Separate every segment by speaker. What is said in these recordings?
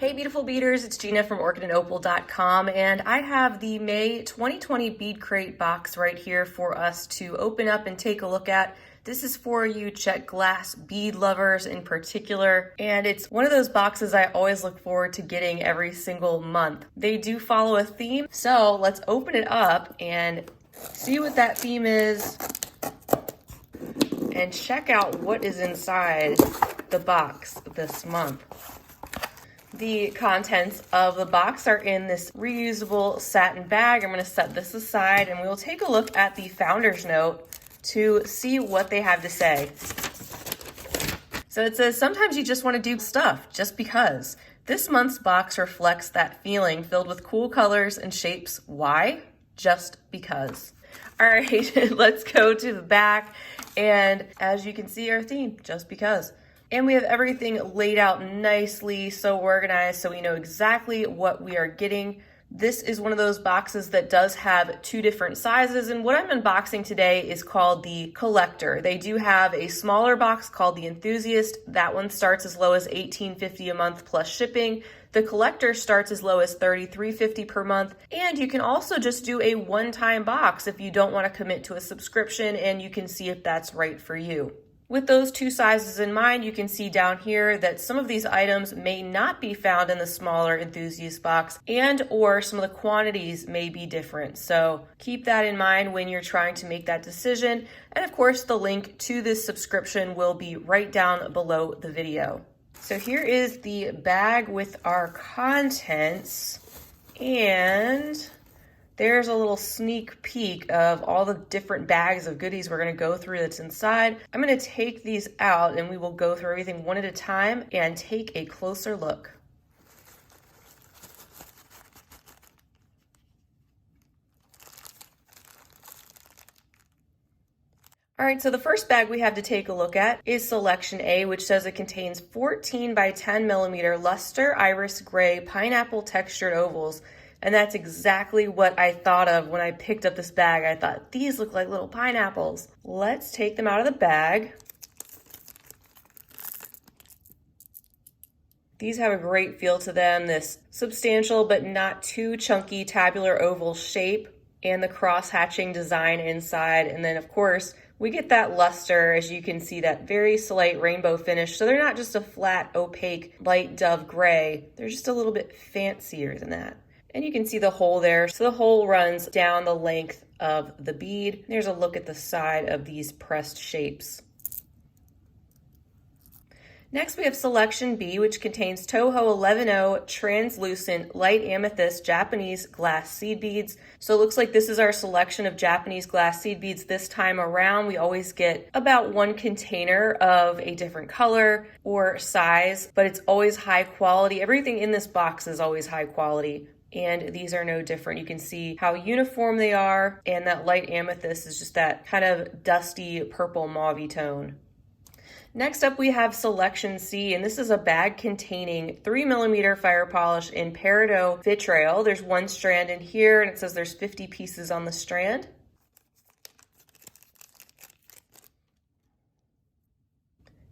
Speaker 1: Hey beautiful beaders, it's Gina from orchidandopal.com, and I have the May 2020 BeadCrate box right here for us to open up and take a look at. This is for you check glass bead lovers in particular, and it's one of those boxes I always look forward to getting every single month. They do follow a theme, so let's open it up and see what that theme is and check out what is inside the box this month. The contents of the box are in this reusable satin bag. I'm going to set this aside and we will take a look at the founder's note to see what they have to say. So it says, sometimes you just want to do stuff just because. This month's box reflects that feeling, filled with cool colors and shapes. Why? Just because. All right, let's go to the back. And as you can see, our theme, just because. And we have everything laid out nicely, so organized, so we know exactly what we are getting. This is one of those boxes that does have two different sizes, and what I'm unboxing today is called the Collector. They do have a smaller box called the Enthusiast. That one starts as low as $18.50 a month plus shipping. The Collector starts as low as $33.50 per month, and you can also just do a one-time box if you don't want to commit to a subscription, and you can see if that's right for you. With those two sizes in mind, you can see down here that some of these items may not be found in the smaller Enthusiast box, and or some of the quantities may be different. So keep that in mind when you're trying to make that decision. And of course, the link to this subscription will be right down below the video. So here is the bag with our contents, and there's a little sneak peek of all the different bags of goodies we're going to go through that's inside. I'm going to take these out and we will go through everything one at a time and take a closer look. All right, so the first bag we have to take a look at is Selection A, which says it contains 14 by 10 millimeter luster iris gray pineapple textured ovals. And that's exactly what I thought of when I picked up this bag. I thought, these look like little pineapples. Let's take them out of the bag. These have a great feel to them, this substantial but not too chunky tabular oval shape and the cross-hatching design inside. And then of course, we get that luster, as you can see, that very slight rainbow finish. So they're not just a flat, opaque, light dove gray. They're just a little bit fancier than that. And you can see the hole there. So the hole runs down the length of the bead. There's a look at the side of these pressed shapes. Next, we have Selection B, which contains Toho 11O translucent light amethyst Japanese glass seed beads. So it looks like this is our selection of Japanese glass seed beads this time around. We always get about one container of a different color or size, but it's always high quality. Everything in this box is always high quality. And these are no different. You can see how uniform they are, and that light amethyst is just that kind of dusty purple mauve tone. Next up, we have Selection C, and this is a bag containing 3 millimeter fire polish in peridot vitriol. There's one strand in here, and it says there's 50 pieces on the strand.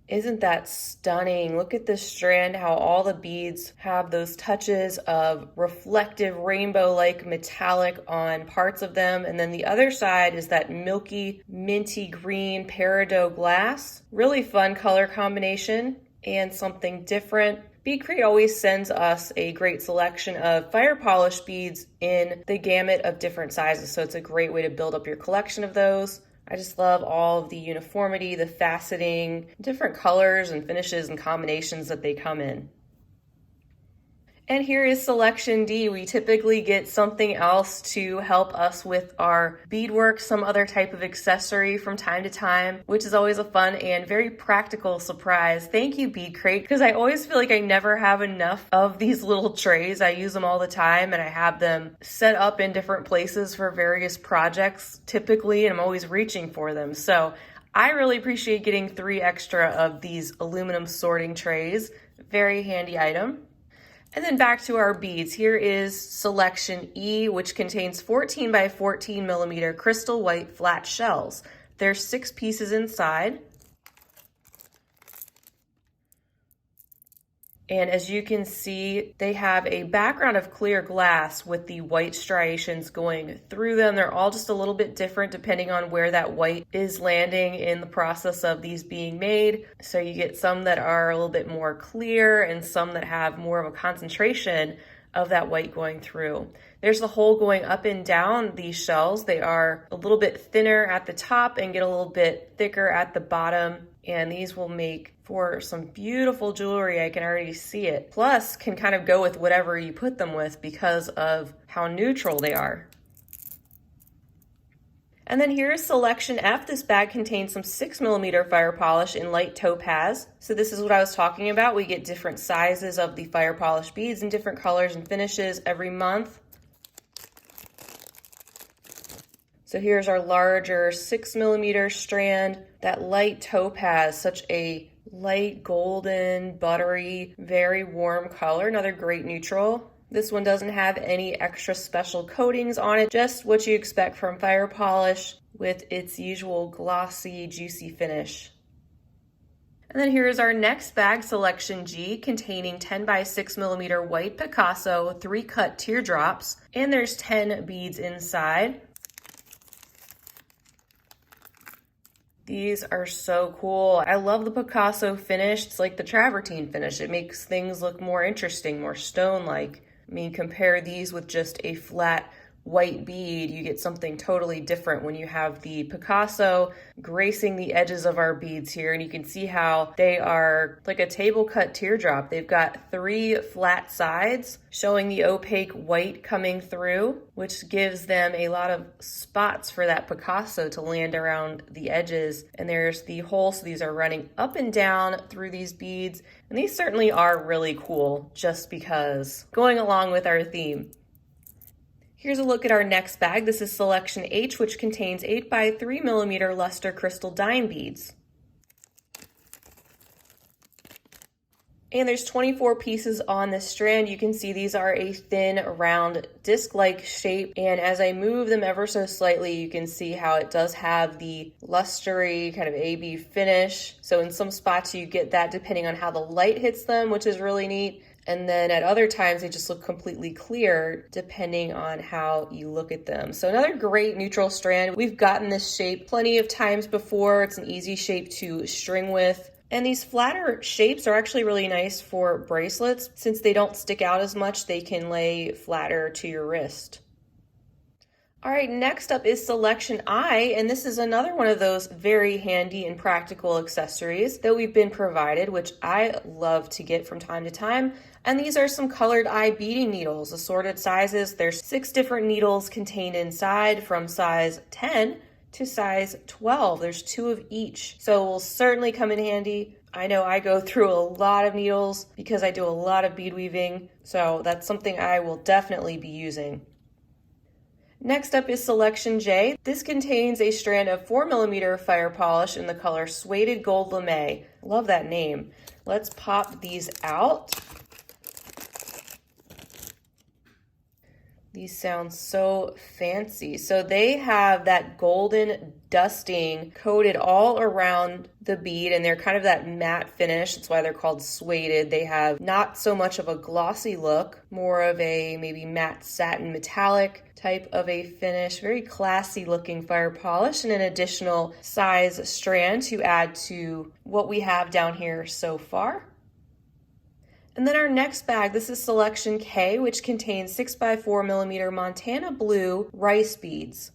Speaker 1: Isn't that stunning? Look at this strand, how all the beads have those touches of reflective rainbow-like metallic on parts of them. And then the other side is that milky, minty green peridot glass. Really fun color combination and something different. BeadCrate always sends us a great selection of fire polish beads in the gamut of different sizes. So it's a great way to build up your collection of those. I just love all of the uniformity, the faceting, different colors and finishes and combinations that they come in. And here is Selection D. We typically get something else to help us with our beadwork, some other type of accessory from time to time, which is always a fun and very practical surprise. Thank you, BeadCrate, because I always feel like I never have enough of these little trays. I use them all the time and I have them set up in different places for various projects typically, and I'm always reaching for them. So I really appreciate getting 3 extra of these aluminum sorting trays. Very handy item. And then back to our beads. Here is Selection E, which contains 14 by 14 millimeter crystal white flat shells. There's 6 pieces inside. And as you can see, they have a background of clear glass with the white striations going through them. They're all just a little bit different depending on where that white is landing in the process of these being made. So you get some that are a little bit more clear and some that have more of a concentration of that white going through. There's the hole going up and down these shells. They are a little bit thinner at the top and get a little bit thicker at the bottom. And these will make for some beautiful jewelry. I can already see it. Plus, can kind of go with whatever you put them with because of how neutral they are. And then here's Selection F. This bag contains some 6mm fire polish in light topaz. So this is what I was talking about. We get different sizes of the fire polish beads in different colors and finishes every month. So here's our larger 6mm strand. That light topaz, such a light golden, buttery, very warm color. Another great neutral. This one doesn't have any extra special coatings on it, just what you expect from fire polish with its usual glossy, juicy finish. And then here's our next bag, Selection G, containing 10 by 6mm white Picasso 3-cut teardrops, and there's 10 beads inside. These are so cool. I love the Picasso finish. It's like the travertine finish. It makes things look more interesting, more stone-like. I mean, compare these with just a flat white bead, you get something totally different when you have the Picasso gracing the edges of our beads here. And you can see how they are like a table cut teardrop. They've got 3 flat sides showing the opaque white coming through, which gives them a lot of spots for that Picasso to land around the edges. And there's the hole, so these are running up and down through these beads. And these certainly are really cool just because, going along with our theme. Here's a look at our next bag. This is Selection H, which contains 8 by 3mm luster crystal dime beads. And there's 24 pieces on this strand. You can see these are a thin, round, disc-like shape. And as I move them ever so slightly, you can see how it does have the lustery kind of AB finish. So in some spots you get that depending on how the light hits them, which is really neat. And then at other times, they just look completely clear depending on how you look at them. So another great neutral strand. We've gotten this shape plenty of times before. It's an easy shape to string with. And these flatter shapes are actually really nice for bracelets. Since they don't stick out as much, they can lay flatter to your wrist. All right, next up is Selection I, and this is another one of those very handy and practical accessories that we've been provided, which I love to get from time to time. And these are some colored eye beading needles, assorted sizes. There's 6 different needles contained inside from size 10 to size 12. There's 2 of each, so will certainly come in handy. I know I go through a lot of needles because I do a lot of bead weaving, so that's something I will definitely be using. Next up is Selection J. This contains a strand of 4mm fire polish in the color Suede Gold Lame. Love that name. Let's pop these out. These sound so fancy. So they have that golden dusting coated all around the bead, and they're kind of that matte finish. That's why they're called suede. They have not so much of a glossy look, more of a maybe matte satin metallic type of a finish. Very classy looking fire polish, and an additional size strand to add to what we have down here so far. And then our next bag, this is Selection K, which contains 6 by 4mm Montana Blue rice beads.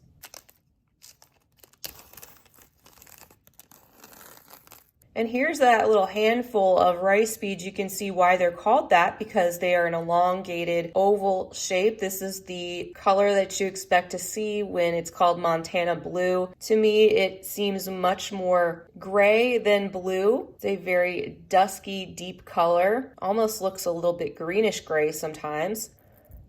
Speaker 1: And here's that little handful of rice beads. You can see why they're called that, because they are an elongated oval shape. This is the color that you expect to see when it's called Montana Blue. To me, it seems much more gray than blue. It's a very dusky, deep color. Almost looks a little bit greenish gray sometimes.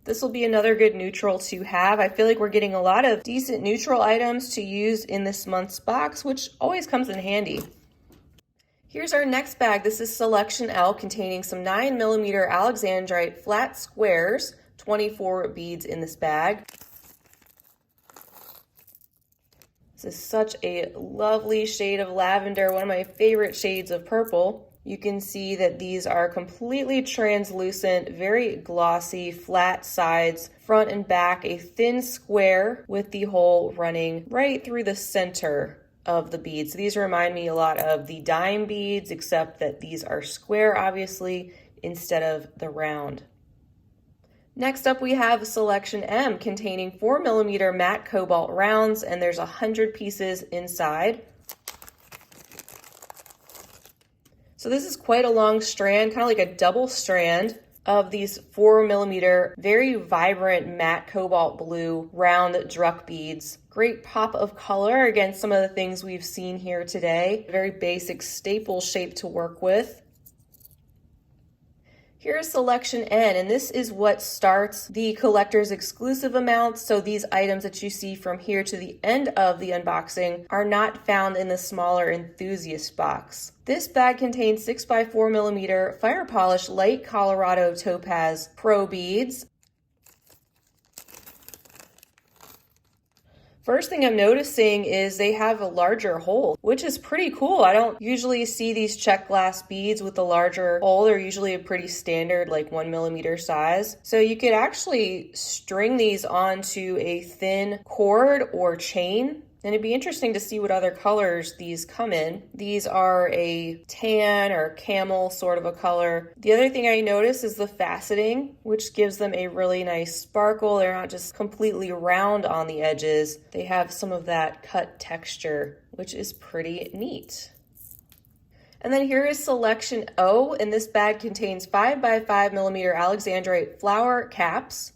Speaker 1: This will be another good neutral to have. I feel like we're getting a lot of decent neutral items to use in this month's box, which always comes in handy. Here's our next bag. This is Selection L, containing some 9mm Alexandrite flat squares, 24 beads in this bag. This is such a lovely shade of lavender, one of my favorite shades of purple. You can see that these are completely translucent, very glossy, flat sides, front and back, a thin square with the hole running right through the center of the beads. So these remind me a lot of the dime beads, except that these are square, obviously, instead of the round. Next up, we have Selection M, containing 4mm matte cobalt rounds, and there's 100 pieces inside. So this is quite a long strand, kind of like a double strand of these 4mm, very vibrant matte cobalt blue round druck beads. Great pop of color against some of the things we've seen here today. Very basic staple shape to work with. Here's Selection N, and this is what starts the collector's exclusive amount. So these items that you see from here to the end of the unboxing are not found in the smaller enthusiast box. This bag contains 6x4mm fire polish light Colorado topaz pro beads. First thing I'm noticing is they have a larger hole, which is pretty cool. I don't usually see these check glass beads with a larger hole. They're usually a pretty standard, like 1mm size. So you could actually string these onto a thin cord or chain. And it'd be interesting to see what other colors these come in. These are a tan or camel sort of a color. The other thing I notice is the faceting, which gives them a really nice sparkle. They're not just completely round on the edges. They have some of that cut texture, which is pretty neat. And then here is Selection O, and this bag contains 5x5mm Alexandrite flower caps.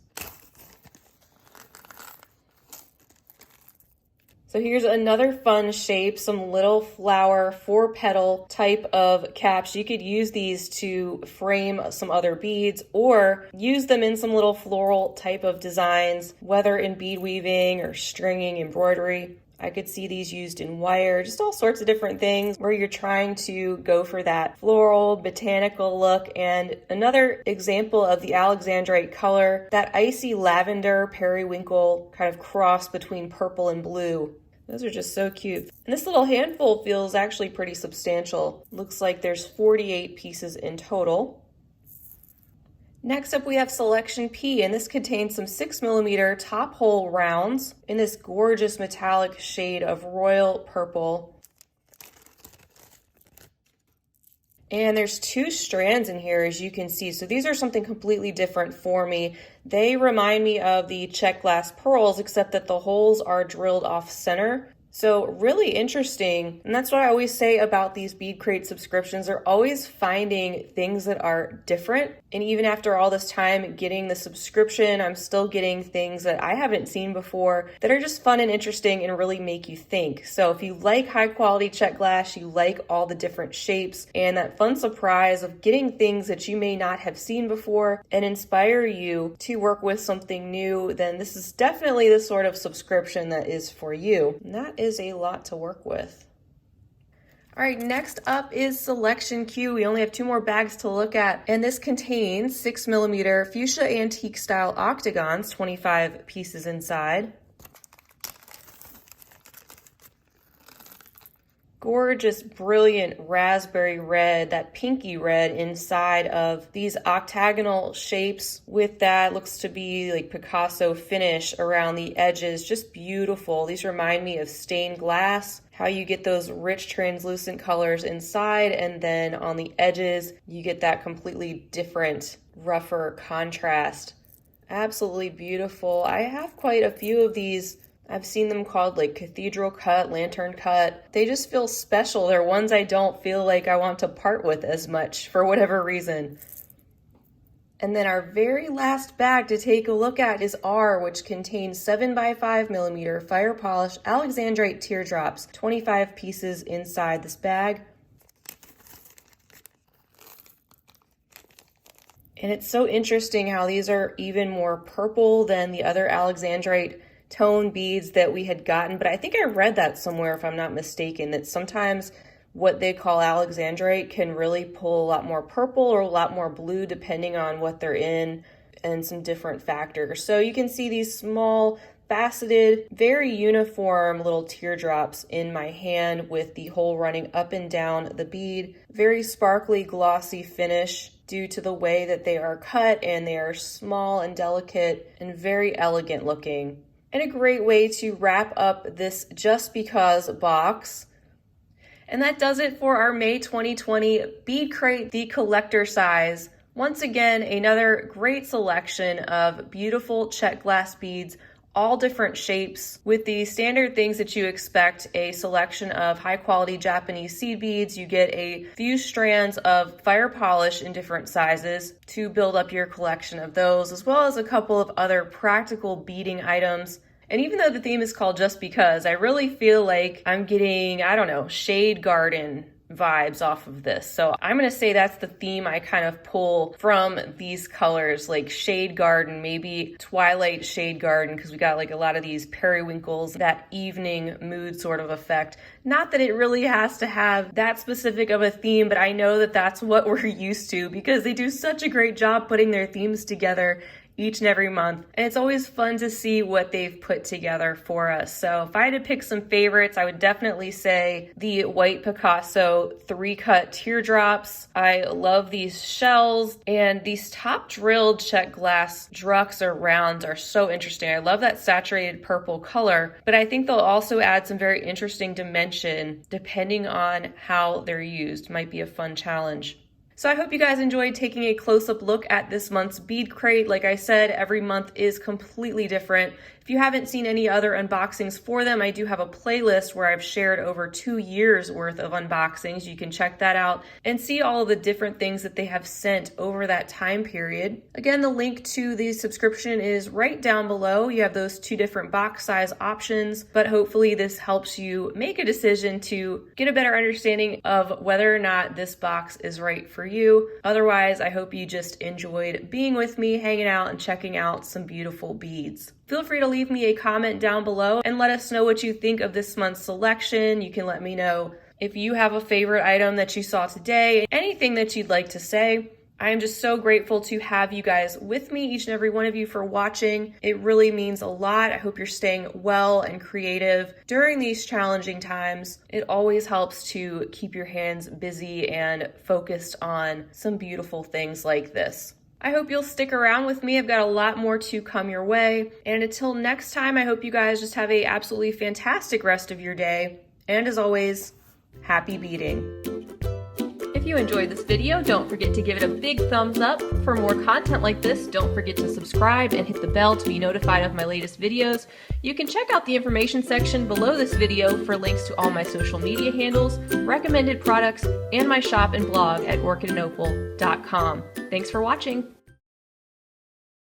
Speaker 1: So here's another fun shape, some little flower 4-petal type of caps. You could use these to frame some other beads or use them in some little floral type of designs, whether in bead weaving or stringing, embroidery. I could see these used in wire, just all sorts of different things where you're trying to go for that floral, botanical look. And another example of the Alexandrite color, that icy lavender periwinkle kind of cross between purple and blue. Those are just so cute. And this little handful feels actually pretty substantial. Looks like there's 48 pieces in total. Next up we have Selection P, and this contains some 6mm top hole rounds in this gorgeous metallic shade of royal purple. And there's 2 strands in here, as you can see. So these are something completely different for me. They remind me of the check glass pearls, except that the holes are drilled off center. So really interesting. And that's what I always say about these BeadCrate subscriptions. They're always finding things that are different. And even after all this time getting the subscription, I'm still getting things that I haven't seen before that are just fun and interesting and really make you think. So if you like high quality check glass, you like all the different shapes and that fun surprise of getting things that you may not have seen before and inspire you to work with something new, then this is definitely the sort of subscription that is for you. And that is a lot to work with. All right, next up is Selection Q. We only have 2 more bags to look at, and this contains 6mm fuchsia antique style octagons, 25 pieces inside. Gorgeous, brilliant raspberry red, that pinky red inside of these octagonal shapes with that looks to be like Picasso finish around the edges. Just beautiful. These remind me of stained glass, how you get those rich translucent colors inside, and then on the edges you get that completely different, rougher contrast. Absolutely beautiful. I have quite a few of these. I've seen them called like cathedral cut, lantern cut. They just feel special. They're ones I don't feel like I want to part with as much for whatever reason. And then our very last bag to take a look at is R, which contains 7x5mm fire polished Alexandrite teardrops, 25 pieces inside this bag. And it's so interesting how these are even more purple than the other Alexandrite tone beads that we had gotten, but I think I read that somewhere, if I'm not mistaken, that sometimes what they call Alexandrite can really pull a lot more purple or a lot more blue depending on what they're in and some different factors. So you can see these small faceted, very uniform little teardrops in my hand with the hole running up and down the bead. Very sparkly, glossy finish due to the way that they are cut, and they are small and delicate and very elegant looking. And a great way to wrap up this Just Because box. And that does it for our May 2020 BeadCrate, the collector size. Once again, another great selection of beautiful check glass beads, all different shapes, with the standard things that you expect: a selection of high quality Japanese seed beads. You get a few strands of fire polish in different sizes to build up your collection of those, as well as a couple of other practical beading items. And even though the theme is called Just Because, I really feel like I'm getting, I don't know, shade garden vibes off of this. So I'm going to say that's the theme I kind of pull from these colors, like shade garden, maybe twilight shade garden, because we got like a lot of these periwinkles, that evening mood sort of effect. Not that it really has to have that specific of a theme, but I know that that's what we're used to because they do such a great job putting their themes together each and every month. And it's always fun to see what they've put together for us. So if I had to pick some favorites, I would definitely say the White Picasso 3-cut teardrops. I love these shells, and these top drilled check glass drucks or rounds are so interesting. I love that saturated purple color, but I think they'll also add some very interesting dimension depending on how they're used. Might be a fun challenge. So I hope you guys enjoyed taking a close-up look at this month's BeadCrate. Like I said, every month is completely different. If you haven't seen any other unboxings for them, I do have a playlist where I've shared over 2 years worth of unboxings. You can check that out and see all of the different things that they have sent over that time period. Again, the link to the subscription is right down below. You have those 2 different box size options, but hopefully this helps you make a decision to get a better understanding of whether or not this box is right for you. Otherwise, I hope you just enjoyed being with me, hanging out, and checking out some beautiful beads. Feel free to leave me a comment down below and let us know what you think of this month's selection. You can let me know if you have a favorite item that you saw today, anything that you'd like to say. I am just so grateful to have you guys with me, each and every one of you, for watching. It really means a lot. I hope you're staying well and creative during these challenging times. It always helps to keep your hands busy and focused on some beautiful things like this. I hope you'll stick around with me. I've got a lot more to come your way. And until next time, I hope you guys just have a absolutely fantastic rest of your day. And as always, happy beading. If you enjoyed this video, don't forget to give it a big thumbs up. For more content like this, don't forget to subscribe and hit the bell to be notified of my latest videos. You can check out the information section below this video for links to all my social media handles, recommended products, and my shop and blog at orchidandopal.com. Thanks for watching.